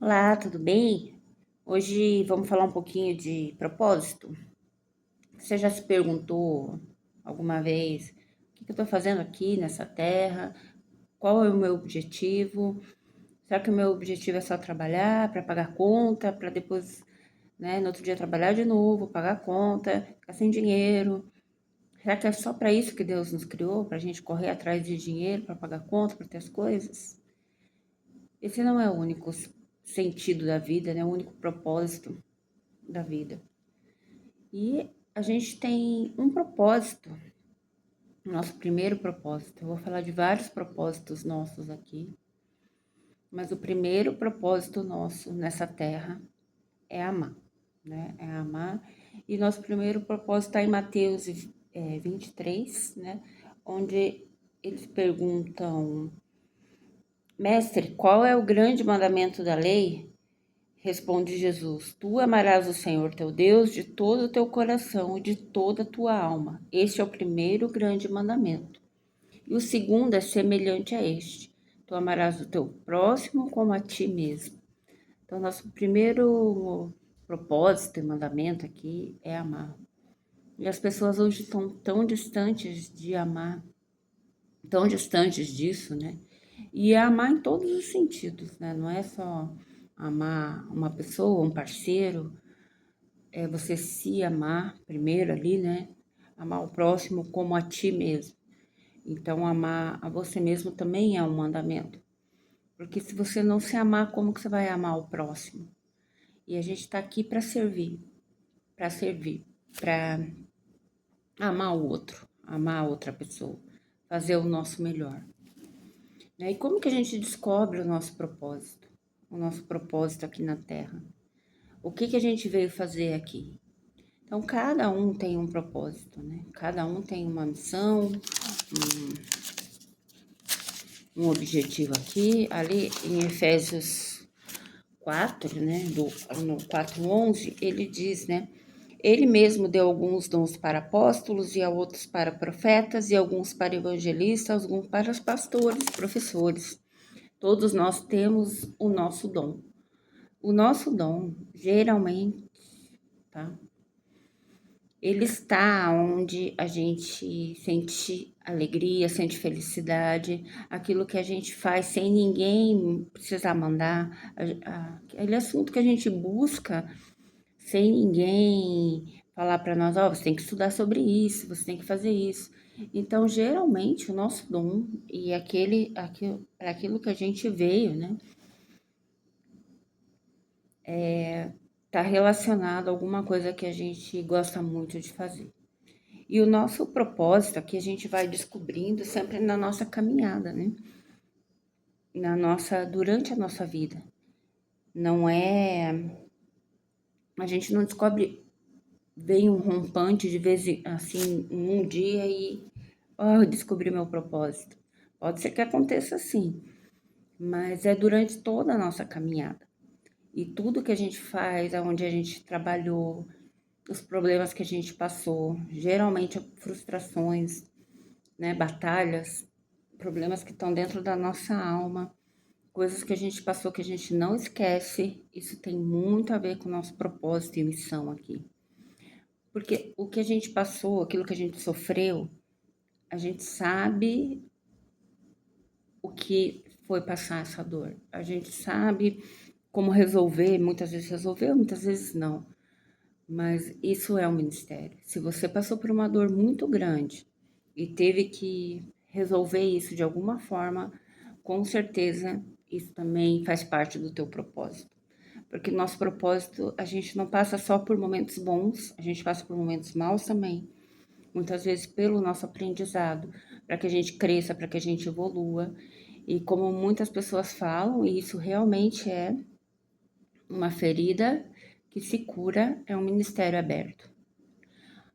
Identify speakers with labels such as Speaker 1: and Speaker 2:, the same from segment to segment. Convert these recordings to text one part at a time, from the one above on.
Speaker 1: Olá, tudo bem? Hoje vamos falar um pouquinho de propósito. Você já se perguntou alguma vez o que eu estou fazendo aqui nessa terra? Qual é o meu objetivo? Será que o meu objetivo é só trabalhar para pagar conta, para depois, no outro dia trabalhar de novo, pagar conta, ficar sem dinheiro? Será que é só para isso que Deus nos criou? Para a gente correr atrás de dinheiro, para pagar conta, para ter as coisas? Esse não é o único sentido da vida, né? O único propósito da vida. E a gente tem um propósito, nosso primeiro propósito. Eu vou falar de vários propósitos nossos aqui, mas o primeiro propósito nosso nessa terra é amar, né? É amar. E nosso primeiro propósito está em Mateus 23, né? Onde eles perguntam, mestre, qual é o grande mandamento da lei? Responde Jesus: Tu amarás o Senhor teu Deus de todo o teu coração e de toda a tua alma. Este é o primeiro grande mandamento. E o segundo é semelhante a este: Tu amarás o teu próximo como a ti mesmo. Então, nosso primeiro propósito e mandamento aqui é amar. E as pessoas hoje estão tão distantes de amar, tão distantes disso, né? E é amar em todos os sentidos, né? Não é só amar uma pessoa, um parceiro, é você se amar primeiro ali, né? Amar o próximo como a ti mesmo. Então, amar a você mesmo também é um mandamento. Porque se você não se amar, como que você vai amar o próximo? E a gente está aqui para servir, para amar o outro, amar a outra pessoa, fazer o nosso melhor. Né? E como que a gente descobre o nosso propósito aqui na Terra? O que que a gente veio fazer aqui? Então, cada um tem um propósito, né? Cada um tem uma missão, um objetivo aqui. Ali em Efésios 4, né? No 4:11, ele diz, né? Ele mesmo deu alguns dons para apóstolos, e a outros para profetas, e alguns para evangelistas, alguns para os pastores, professores. Todos nós temos o nosso dom. O nosso dom, geralmente, tá? Ele está onde a gente sente alegria, sente felicidade, aquilo que a gente faz sem ninguém precisar mandar, aquele assunto que a gente busca sem ninguém falar para nós, ó, você tem que estudar sobre isso, você tem que fazer isso. Então, geralmente, o nosso dom e aquilo que a gente veio, né, tá relacionado a alguma coisa que a gente gosta muito de fazer. E o nosso propósito aqui a gente vai descobrindo sempre na nossa caminhada, né? Durante a nossa vida. Não é, a gente não descobre, vem um rompante de vez assim, um dia e eu descobri meu propósito. Pode ser que aconteça assim, mas é durante toda a nossa caminhada. E tudo que a gente faz, aonde a gente trabalhou, os problemas que a gente passou, geralmente frustrações, né, batalhas, problemas que estão dentro da nossa alma, coisas que a gente passou que a gente não esquece. Isso tem muito a ver com o nosso propósito e missão aqui. Porque o que a gente passou, aquilo que a gente sofreu, a gente sabe o que foi passar essa dor. A gente sabe como resolver, muitas vezes resolveu, muitas vezes não. Mas isso é um ministério. Se você passou por uma dor muito grande e teve que resolver isso de alguma forma, com certeza isso também faz parte do teu propósito. Porque nosso propósito, a gente não passa só por momentos bons, a gente passa por momentos maus também. Muitas vezes pelo nosso aprendizado, para que a gente cresça, para que a gente evolua. E como muitas pessoas falam, e isso realmente é uma ferida que se cura, é um ministério aberto.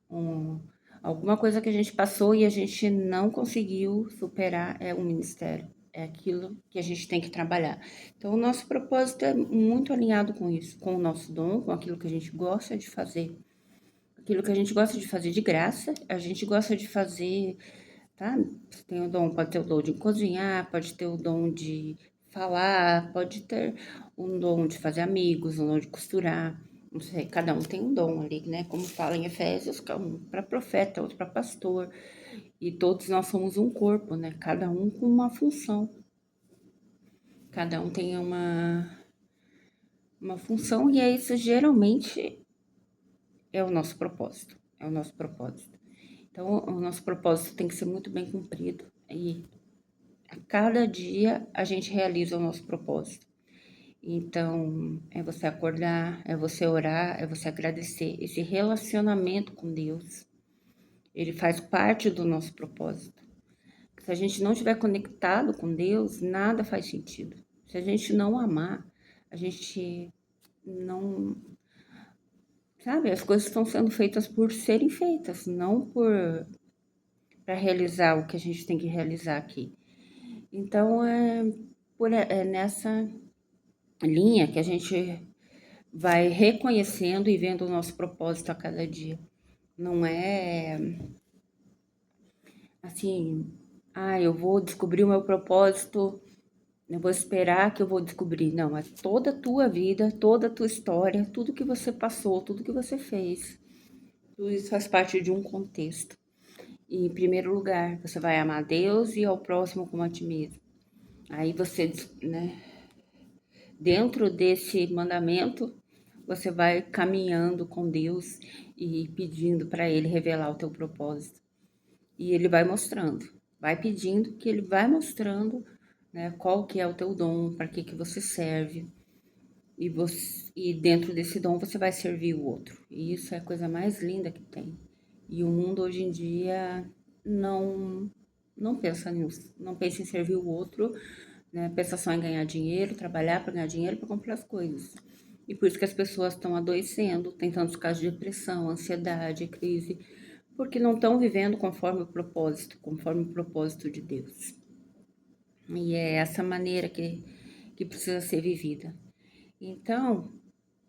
Speaker 1: Um, alguma coisa que a gente passou e a gente não conseguiu superar é um ministério. É aquilo que a gente tem que trabalhar. Então, o nosso propósito é muito alinhado com isso, com o nosso dom, com aquilo que a gente gosta de fazer. Aquilo que a gente gosta de fazer de graça, a gente gosta de fazer, tá? Você tem o dom, pode ter o dom de cozinhar, pode ter o dom de falar, pode ter um dom de fazer amigos, um dom de costurar. Não sei, cada um tem um dom ali, né? Como fala em Efésios, um para profeta, outro para pastor. E todos nós somos um corpo, né? Cada um com uma função. Cada um tem uma função, e é isso geralmente é o nosso propósito. É o nosso propósito. Então, o nosso propósito tem que ser muito bem cumprido. E a cada dia a gente realiza o nosso propósito. Então, é você acordar, é você orar, é você agradecer. Esse relacionamento com Deus, ele faz parte do nosso propósito. Se a gente não estiver conectado com Deus, nada faz sentido. Se a gente não amar, a gente não. Sabe, as coisas estão sendo feitas por serem feitas, não por para realizar o que a gente tem que realizar aqui. Então, é nessa linha que a gente vai reconhecendo e vendo o nosso propósito a cada dia. Não é assim, eu vou descobrir o meu propósito, eu vou esperar que eu vou descobrir. Não, é toda a tua vida, toda a tua história, tudo que você passou, tudo que você fez. Tudo isso faz parte de um contexto. E, em primeiro lugar, você vai amar a Deus e ao próximo como a ti mesmo. Aí você, né, dentro desse mandamento, você vai caminhando com Deus e pedindo para Ele revelar o teu propósito. E Ele vai mostrando, vai pedindo que Ele vai mostrando, né, qual que é o teu dom, para que você serve. E dentro desse dom você vai servir o outro. E isso é a coisa mais linda que tem. E o mundo hoje em dia não não pensa nisso, não pensa em servir o outro, né? Pensa só em ganhar dinheiro, trabalhar para ganhar dinheiro para comprar as coisas. E por isso que as pessoas estão adoecendo, tem tantos casos de depressão, ansiedade, crise, porque não estão vivendo conforme o propósito de Deus. E é essa maneira que precisa ser vivida. Então,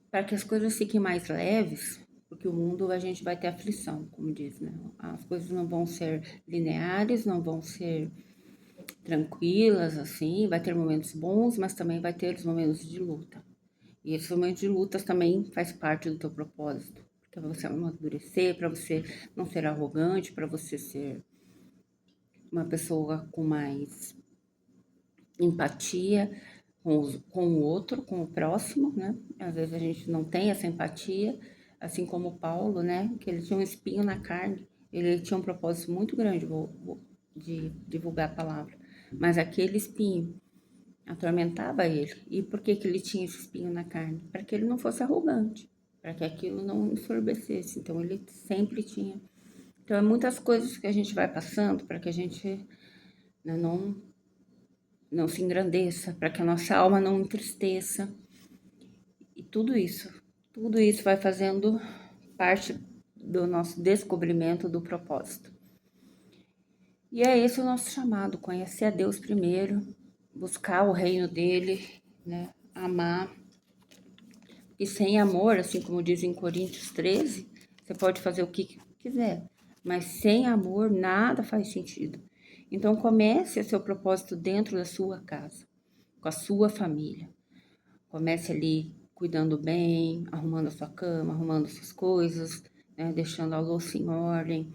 Speaker 1: para que as coisas fiquem mais leves, porque o mundo a gente vai ter aflição, como diz, né? As coisas não vão ser lineares, não vão ser tranquilas, assim, vai ter momentos bons, mas também vai ter os momentos de luta. E esses momentos de lutas também faz parte do teu propósito, para você amadurecer, para você não ser arrogante, para você ser uma pessoa com mais empatia com o outro, com o próximo, né? Às vezes a gente não tem essa empatia, assim como Paulo, né? Que ele tinha um espinho na carne, ele tinha um propósito muito grande de divulgar a palavra, mas aquele espinho atormentava ele. E por que que ele tinha esse espinho na carne? Para que ele não fosse arrogante, para que aquilo não ensorbecesse. Então ele sempre tinha. Então é muitas coisas que a gente vai passando para que a gente, né, não se engrandeça, para que a nossa alma não entristeça. E tudo isso vai fazendo parte do nosso descobrimento do propósito. E é esse o nosso chamado, conhecer a Deus primeiro, buscar o reino dele, né? Amar. E sem amor, assim como diz em Coríntios 13, você pode fazer o que quiser, mas sem amor nada faz sentido. Então comece o seu propósito dentro da sua casa, com a sua família. Comece ali cuidando bem, arrumando a sua cama, arrumando suas coisas, né, deixando a louça em ordem,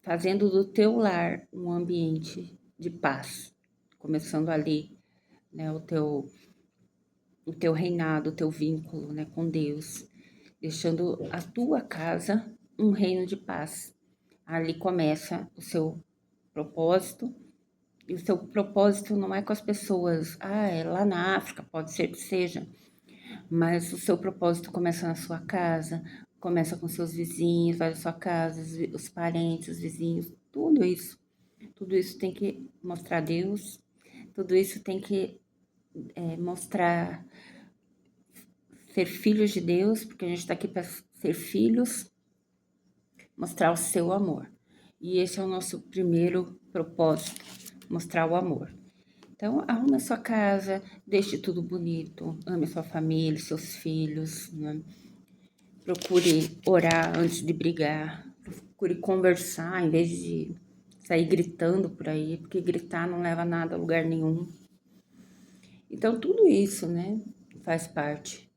Speaker 1: fazendo do teu lar um ambiente de paz, começando ali, né, o teu reinado, o teu vínculo, né, com Deus, deixando a tua casa um reino de paz. Ali começa o seu propósito. E o seu propósito não é com as pessoas, é lá na África, pode ser que seja, mas o seu propósito começa na sua casa, começa com seus vizinhos, vai na sua casa, os parentes, os vizinhos, tudo isso. Tudo isso tem que mostrar Deus, tudo isso tem que mostrar ser filhos de Deus, porque a gente está aqui para ser filhos, mostrar o seu amor. E esse é o nosso primeiro propósito, mostrar o amor. Então, arrume a sua casa, deixe tudo bonito, ame sua família, seus filhos, né? Procure orar antes de brigar, procure conversar em vez de sair gritando por aí, porque gritar não leva nada a lugar nenhum. Então, tudo isso, né, faz parte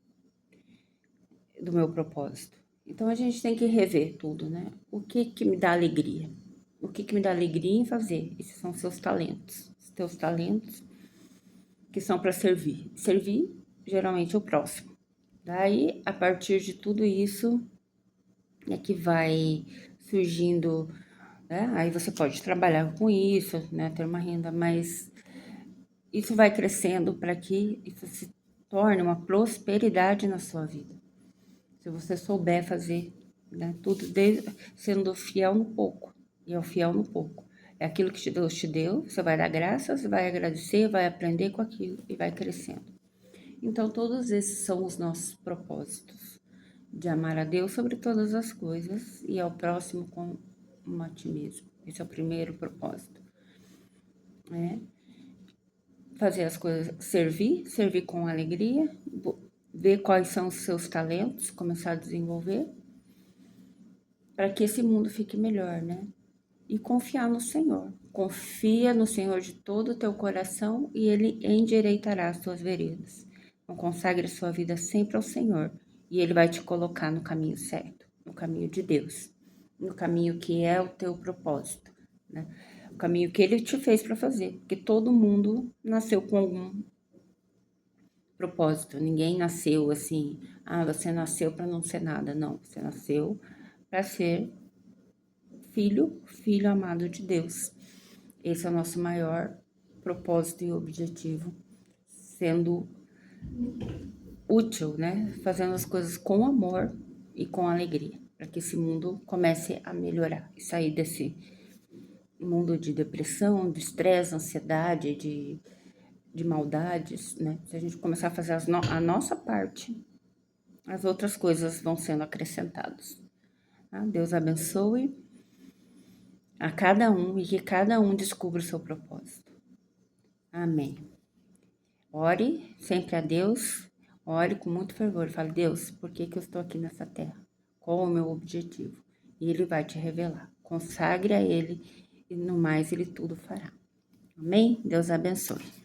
Speaker 1: do meu propósito. Então, a gente tem que rever tudo, né? O que que me dá alegria? O que que me dá alegria em fazer? Esses são seus talentos. Os teus talentos que são para servir. Servir, geralmente, o próximo. Daí, a partir de tudo isso, é que vai surgindo, né? Aí você pode trabalhar com isso, né? Ter uma renda, mas isso vai crescendo para que isso se torne uma prosperidade na sua vida. Se você souber fazer, né, tudo sendo fiel no pouco, e é o fiel no pouco. É aquilo que Deus te deu, você vai dar graças, vai agradecer, vai aprender com aquilo e vai crescendo. Então, todos esses são os nossos propósitos. De amar a Deus sobre todas as coisas e ao próximo como a ti mesmo. Esse é o primeiro propósito, né? Fazer as coisas, servir com alegria, ver quais são os seus talentos, começar a desenvolver, para que esse mundo fique melhor, né? E confiar no Senhor. Confia no Senhor de todo o teu coração e Ele endireitará as tuas veredas. Então, consagre a sua vida sempre ao Senhor e Ele vai te colocar no caminho certo, no caminho de Deus, no caminho que é o teu propósito, né? O caminho que Ele te fez para fazer, porque todo mundo nasceu com algum propósito. Ninguém nasceu assim, você nasceu para não ser nada. Não, você nasceu para ser filho amado de Deus. Esse é o nosso maior propósito e objetivo, sendo útil, né? Fazendo as coisas com amor e com alegria, para que esse mundo comece a melhorar e sair desse mundo de depressão, de estresse, ansiedade, de maldades, né? Se a gente começar a fazer a nossa parte, as outras coisas vão sendo acrescentadas. Tá? Deus abençoe a cada um e que cada um descubra o seu propósito. Amém. Ore sempre a Deus, ore com muito fervor. Fale, Deus, por que que eu estou aqui nessa terra? Qual o meu objetivo? E Ele vai te revelar. Consagre a Ele e no mais Ele tudo fará. Amém? Deus abençoe.